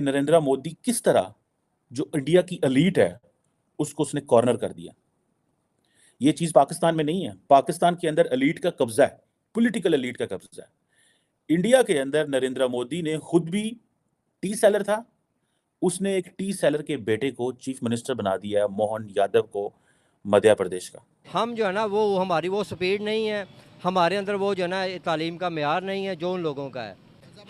नरेंद्र मोदी किस तरह जो इंडिया की एलीट है उसको उसने कॉर्नर कर दिया। ये चीज पाकिस्तान में नहीं है। पाकिस्तान के अंदर एलीट का कब्जा है, पॉलिटिकल एलीट का कब्जा है। इंडिया के अंदर नरेंद्र मोदी ने खुद भी टी सेलर था। उसने एक टी सेलर के बेटे को चीफ मिनिस्टर बना दिया है, मोहन यादव को, मध्य प्रदेश का। हम जो है ना वो हमारी वो स्पीड नहीं है, हमारे अंदर वो जो है ना तालीम का मेयार नहीं है जो उन लोगों का है।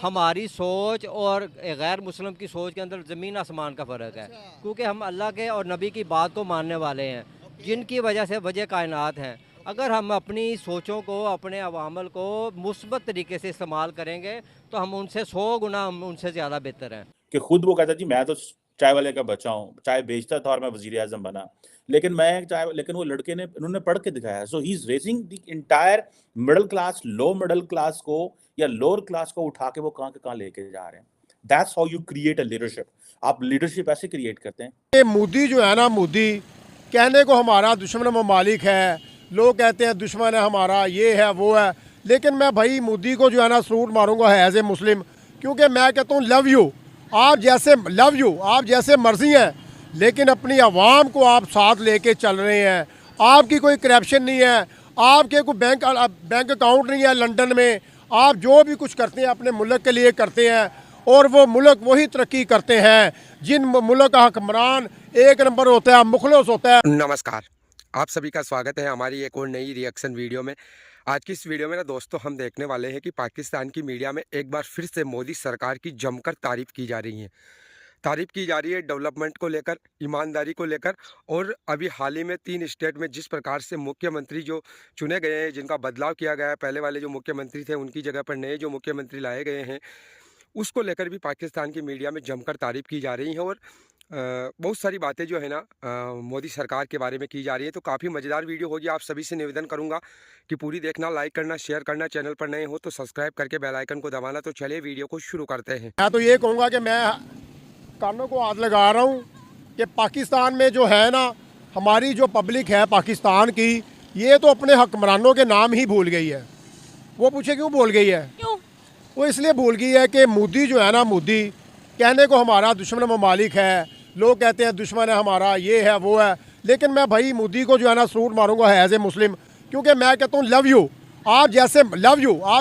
हमारी सोच और गैर मुस्लिम की सोच के अंदर ज़मीन आसमान का फ़र्क है, क्योंकि हम अल्लाह के और नबी की बात को मानने वाले हैं, जिनकी वजह से वजह कायनात हैं। अगर हम अपनी सोचों को, अपने अवामल को मुस्बत तरीके से इस्तेमाल करेंगे तो हम उनसे 100 गुना हम उनसे ज़्यादा बेहतर हैं। कि खुद वो कहता जी मैं तो चाय वाले का बच्चा हूँ, चाय बेचता था और मैं वजीर आजम बना, लेकिन वो लड़के ने उन्होंने पढ़ के दिखाया। So he is raising the entire middle class, low middle class को या लोअर क्लास को उठा के वो कहाँ के कहाँ लेके जा रहे हैं। That's how you create a leadership. आप लीडरशिप ऐसे क्रिएट करते हैं। ये मोदी जो है ना, मोदी कहने को हमारा दुश्मन ममालिक है, लोग कहते हैं दुश्मन है हमारा, ये है वो है, लेकिन मैं भाई मोदी को जो है ना सलूट मारूंगा है एज ए मुस्लिम, क्योंकि मैं कहता हूँ लव यू, आप जैसे मर्जी हैं, लेकिन अपनी आवाम को आप साथ लेके चल रहे हैं। आपकी कोई करप्शन नहीं है, आपके कोई बैंक अकाउंट नहीं है लंदन में। आप जो भी कुछ करते हैं अपने मुल्क के लिए करते हैं, और वो मुल्क वही तरक्की करते हैं जिन मुल्क का हुक्मरान एक नंबर होता है, मुखलस होता है। नमस्कार, आप सभी का स्वागत है हमारी एक और नई रिएक्शन वीडियो में। आज की इस वीडियो में ना दोस्तों हम देखने वाले हैं कि पाकिस्तान की मीडिया में एक बार फिर से मोदी सरकार की जमकर तारीफ़ की जा रही है। तारीफ़ की जा रही है डेवलपमेंट को लेकर, ईमानदारी को लेकर, और अभी हाल ही में 3 स्टेट में जिस प्रकार से मुख्यमंत्री जो चुने गए हैं, जिनका बदलाव किया गया है, पहले वाले जो मुख्यमंत्री थे उनकी जगह पर नए जो मुख्यमंत्री लाए गए हैं, उसको लेकर भी पाकिस्तान की मीडिया में जमकर तारीफ़ की जा रही है। और बहुत सारी बातें जो है ना मोदी सरकार के बारे में की जा रही है। तो काफ़ी मज़ेदार वीडियो होगी। आप सभी से निवेदन करूंगा कि पूरी देखना, लाइक करना, शेयर करना, चैनल पर नए हो तो सब्सक्राइब करके बेल आइकन को दबाना। तो चलिए वीडियो को शुरू करते हैं। मैं तो ये कहूँगा कि मैं कानों को हाथ लगा रहा हूँ कि पाकिस्तान में जो है ना, हमारी जो पब्लिक है पाकिस्तान की, ये तो अपने हुक्मरानों के नाम ही भूल गई है। वो पूछे क्यों भूल गई है? क्यों? वो इसलिए भूल गई है कि मोदी जो है ना, मोदी कहने को हमारा दुश्मन ममालिक है, लोग कहते हैं दुश्मन है हमारा, ये है वो है, लेकिन मैं भाई मोदी को जो है ना सलूट मारूंगा है एज ए मुस्लिम, क्योंकि मैं कहता हूँ लव यू, आप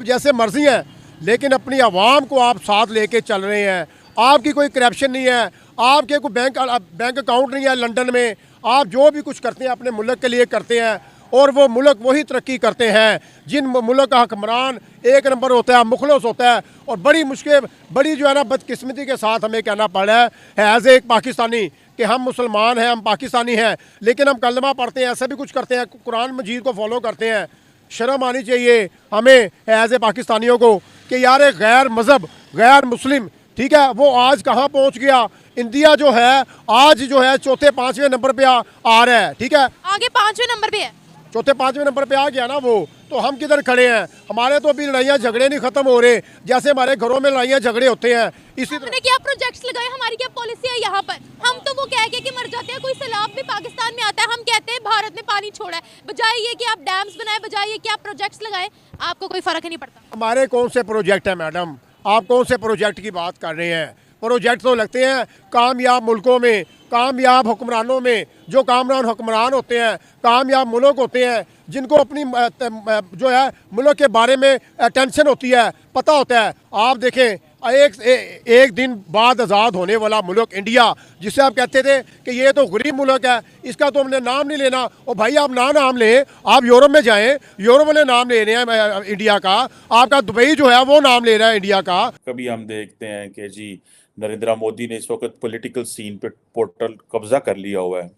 जैसे मर्जी हैं, लेकिन अपनी आवाम को आप साथ लेके चल रहे हैं। आपकी कोई करप्शन नहीं है, आपके कोई बैंक अकाउंट नहीं है लंदन में। आप जो भी कुछ करते हैं अपने मुल्क के लिए करते हैं, और वो मुल्क वही तरक्की करते हैं जिन मुल्क का हुक्मरान एक नंबर होता है, मुखलस होता है। और बड़ी जो है ना बदकिस्मती के साथ हमें कहना पड़ रहा है एज एक पाकिस्तानी कि हम मुसलमान हैं, हम पाकिस्तानी हैं, लेकिन हम कलमा पढ़ते हैं, ऐसा भी कुछ करते हैं, कुरान मजीद को फॉलो करते हैं। शर्म आनी चाहिए हमें एज ए पाकिस्तानियों को कि यार एक गैर मज़हब, गैर मुस्लिम, ठीक है, वो आज कहाँ पहुँच गया। इंडिया जो है आज जो है चौथे 5वें नंबर पे आ रहा है, ठीक है, आगे 5वें नंबर पे है, चौथे 5वें नंबर पे आ गया ना वो। तो हम किधर खड़े हैं? हमारे तो अभी लड़ाइयाँ झगड़े नहीं खत्म हो रहे, जैसे हमारे घरों में लड़ाइयाँ झगड़े होते हैं। इसी तरह क्या प्रोजेक्ट्स लगाए, हमारी क्या पॉलिसी है यहाँ पर? हम तो वो कह के मर जाते हैं। कोई सैलाब भी पाकिस्तान में आता है, हम कहते हैं भारत ने पानी छोड़ा है, बजाय ये कि आप डैम्स बनाए, बजाय ये कि आप प्रोजेक्ट्स लगाए, आपको कोई फर्क नहीं पड़ता। हमारे कौन से प्रोजेक्ट है मैडम? आप कौन से प्रोजेक्ट की बात कर रहे हैं? प्रोजेक्ट तो लगते हैं कामयाब मुल्कों में, कामयाब हुक्मरानों में। जो कामयाब हुक्मरान होते हैं, कामयाब मुल्क होते हैं, जिनको अपनी जो है मुल्क के बारे में टेंशन होती है, पता होता है। आप देखें एक दिन बाद आज़ाद होने वाला मुल्क इंडिया, जिसे आप कहते थे कि ये तो गरीब मुल्क है, इसका तो हमने नाम नहीं लेना। और भाई आप नाम लें, आप यूरोप में जाएं, यूरोप वाले नाम ले रहे हैं इंडिया का, आपका दुबई जो है वो नाम ले रहा है इंडिया का। कभी हम देखते हैं कि जी नरेंद्र मोदी ने इस वक्त पॉलिटिकल सीन पे टोटल कब्जा कर लिया हुआ है,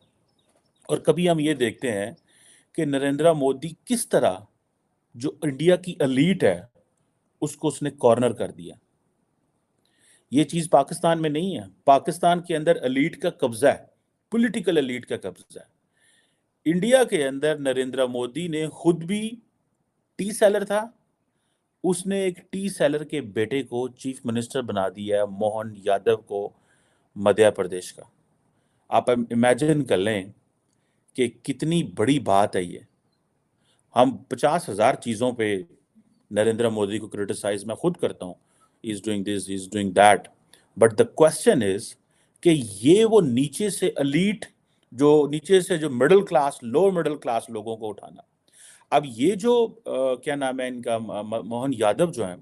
और कभी हम ये देखते हैं कि नरेंद्र मोदी किस तरह जो इंडिया की एलीट है उसको उसने कॉर्नर कर दिया। ये चीज पाकिस्तान में नहीं है। पाकिस्तान के अंदर एलीट का कब्जा है, पॉलिटिकल एलीट का कब्जा है। इंडिया के अंदर नरेंद्र मोदी ने खुद भी टी सेलर था। उसने एक टी सेलर के बेटे को चीफ मिनिस्टर बना दिया है, मोहन यादव को, मध्य प्रदेश का। आप इमेजिन कर लें कि कितनी बड़ी बात है ये। हम 50,000 चीज़ों पे नरेंद्र मोदी को क्रिटिसाइज मैं खुद करता हूँ, is doing this, is doing that, but the question is कि ये वो नीचे से एलीट, जो नीचे से जो middle class, lower middle class लोगों को उठाना। अब ये जो क्या नाम है इनका, मोहन यादव जो है,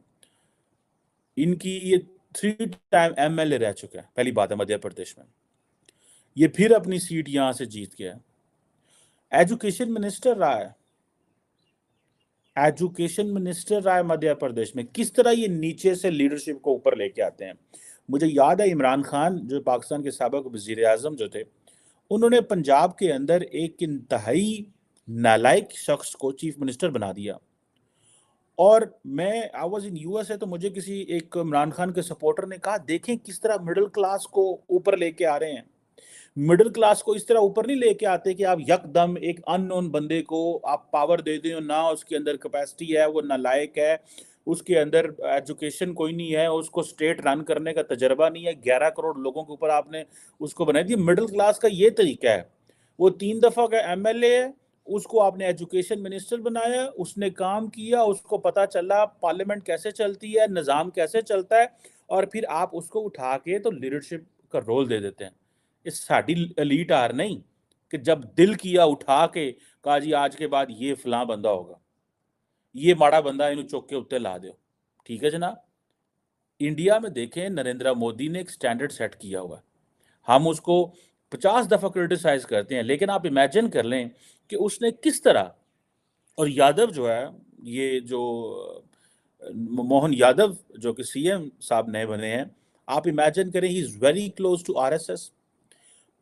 इनकी ये 3 टाइम एमएलए रह चुके हैं, पहली बात है मध्य प्रदेश में। ये फिर अपनी सीट यहां से जीत गया है, एजुकेशन मिनिस्टर रहा है, एजुकेशन मिनिस्टर रहा है मध्य प्रदेश में। किस तरह ये नीचे से लीडरशिप को ऊपर लेके आते हैं। मुझे याद है इमरान खान जो पाकिस्तान के साबिक वजीर आजम जो थे, उन्होंने पंजाब के अंदर एक इंतहाई नालायक शख्स को चीफ मिनिस्टर बना दिया। और मैं आई वाज इन यूएस है, तो मुझे किसी एक इमरान खान के सपोर्टर ने कहा, देखें किस तरह मिडिल क्लास को ऊपर लेके आ रहे हैं। मिडिल क्लास को इस तरह ऊपर नहीं लेके आते कि आप यकदम एक अननोन बंदे को आप पावर दे दें, ना उसके अंदर कैपेसिटी है, वो नालायक है, उसके अंदर एजुकेशन कोई नहीं है, उसको स्टेट रन करने का तजर्बा नहीं है, 11 करोड़ लोगों के ऊपर आपने उसको बना दिया। मिडिल क्लास का ये तरीका है। वो 3 दफा का एमएलए है, उसको आपने एजुकेशन मिनिस्टर बनाया, उसने काम किया, उसको पता चला पार्लियामेंट कैसे चलती है, निज़ाम कैसे चलता है, और फिर आप उसको उठा के तो लीडरशिप का रोल दे देते हैं। इस साडी एलीट आर नहीं कि जब दिल किया उठा के कहा जी आज के बाद ये फलां बंदा होगा, ये माड़ा बंदा, इन्हें चुक के उत्ते ला दो। ठीक है जनाब, इंडिया में देखें नरेंद्र मोदी ने एक स्टैंडर्ड सेट किया हुआ है। हम उसको 50 दफा क्रिटिसाइज करते हैं, लेकिन आप इमेजिन कर लें कि उसने किस तरह, और यादव जो है, ये जो मोहन यादव जो कि सीएम साहब नए बने हैं, आप इमेजिन करें, he is very close to RSS,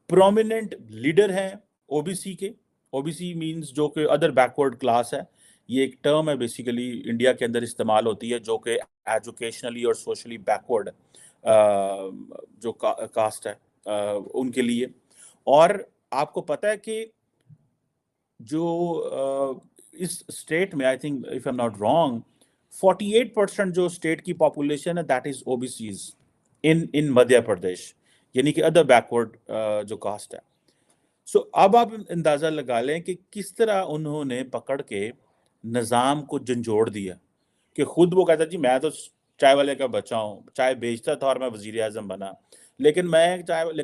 prominent leader हैं ओबीसी के। ओबीसी मींस जो कि अदर बैकवर्ड क्लास है, ये एक टर्म है बेसिकली इंडिया के अंदर इस्तेमाल होती है, जो कि एजुकेशनली और सोशली बैकवर्ड जो कास्ट है उनके लिए। और आपको पता है कि जो इस स्टेट में, I think if I am not wrong, 48% जो स्टेट की पॉपुलेशन है दैट इज ओबीसीज इन मध्य प्रदेश, यानी कि अदर बैकवर्ड जो कास्ट है। सो अब आप अंदाजा लगा लें कि किस तरह उन्होंने पकड़ के निज़ाम को झंझोड़ दिया, कि खुद वो कहता जी मैं तो चाय वाले का बच्चा हूँ, चाय बेचता था और मैं वजीर आजम बना, लेकिन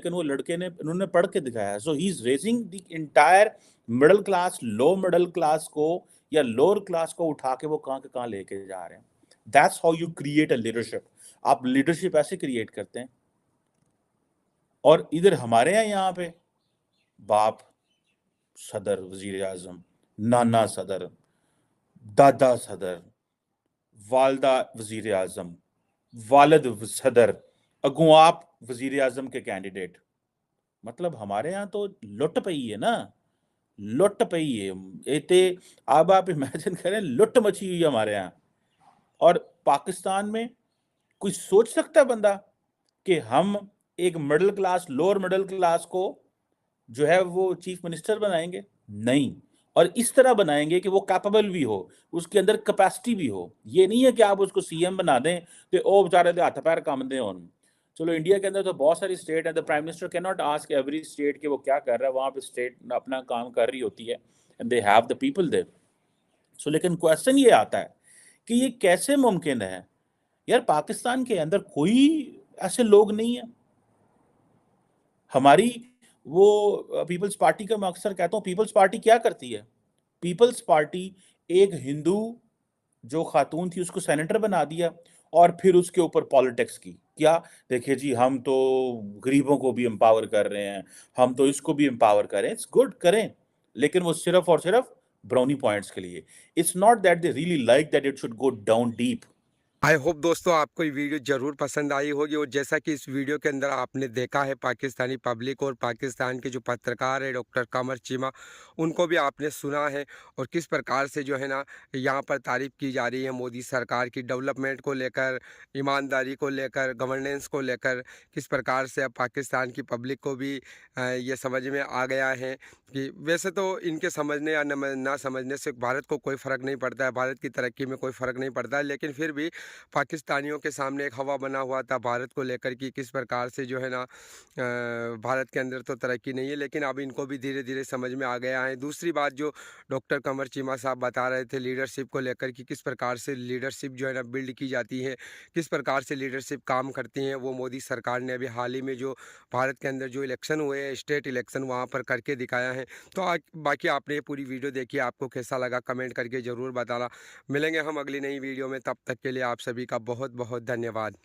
वो लड़के ने, उन्होंने पढ़ के दिखाया। So he is raising the entire middle class, low middle class को या लोअर क्लास को उठा के वो कहाँ के कहाँ लेके जा रहे हैं। That's how you create a leadership. आप लीडरशिप ऐसे क्रिएट करते हैं। और इधर हमारे यहाँ पे बाप सदर वजीर आजम, नाना सदर, दादा सदर, वालदा वजीर आजम, वालिद सदर, अगू आप वजीर आजम के कैंडिडेट। मतलब हमारे यहाँ तो लुट पई है ना, लुट पई है। एते अब आप इमेजिन करें, लुट मची हुई है हमारे यहाँ। और पाकिस्तान में कोई सोच सकता है बंदा कि हम एक middle class, lower middle class को जो है वो चीफ मिनिस्टर बनाएंगे? नहीं। और इस तरह बनाएंगे कि वो कैपेबल भी हो, उसके अंदर कैपेसिटी भी हो। ये नहीं है कि आप उसको सीएम बना दें तो ओ बेचारे दे हाथ पैर काम दें उन। चलो इंडिया के अंदर तो बहुत सारी स्टेट है, the prime minister can not ask every state कि वो क्या कर रहा है, वहाँ पे स्टेट अपना काम कर रही होती है and they have the people there. So लेकिन क्वेश्चन ये आता है कि ये कैसे मुमकिन है यार, पाकिस्तान के अंदर कोई ऐसे लोग नहीं है। हमारी वो पीपल्स पार्टी का मैं अक्सर कहता हूँ, पीपल्स पार्टी क्या करती है? पीपल्स पार्टी एक हिंदू जो खातून थी उसको सेनेटर बना दिया और फिर उसके ऊपर पॉलिटिक्स की। क्या देखिए जी, हम तो गरीबों को भी एम्पावर कर रहे हैं, हम तो इसको भी एम्पावर करें। इट्स गुड, करें, लेकिन वो सिर्फ और सिर्फ ब्राउनी पॉइंट्स के लिए। It's not that they really like that it should go down deep. I hope दोस्तों आपको ये वीडियो ज़रूर पसंद आई होगी। और जैसा कि इस वीडियो के अंदर आपने देखा है, पाकिस्तानी पब्लिक और पाकिस्तान के जो पत्रकार है डॉक्टर कमर चीमा, उनको भी आपने सुना है और किस प्रकार से जो है ना यहाँ पर तारीफ़ की जा रही है मोदी सरकार की, डेवलपमेंट को लेकर, ईमानदारी को लेकर, गवर्नेंस को लेकर। किस प्रकार से अब पाकिस्तान की पब्लिक को भी ये समझ में आ गया है कि वैसे तो इनके समझने या ना समझने से भारत को कोई फ़र्क नहीं पड़ता है, भारत की तरक्की में कोई फ़र्क नहीं पड़ता है, लेकिन फिर भी पाकिस्तानियों के सामने एक हवा बना हुआ था भारत को लेकर कि किस प्रकार से जो है ना भारत के अंदर तो तरक्की नहीं है, लेकिन अब इनको भी धीरे धीरे समझ में आ गया है। दूसरी बात जो डॉक्टर कमर चीमा साहब बता रहे थे लीडरशिप को लेकर कि किस प्रकार से लीडरशिप जो है ना बिल्ड की जाती है, किस प्रकार से लीडरशिप काम करती हैं, वो मोदी सरकार ने अभी हाल ही में जो भारत के अंदर जो इलेक्शन हुए हैं, स्टेट इलेक्शन, वहाँ पर करके दिखाया है। तो आज बाकी आपने ये पूरी वीडियो देखी, आपको कैसा लगा कमेंट करके ज़रूर बताना। मिलेंगे हम अगली नई वीडियो में, तब तक के लिए आप सभी का बहुत बहुत धन्यवाद।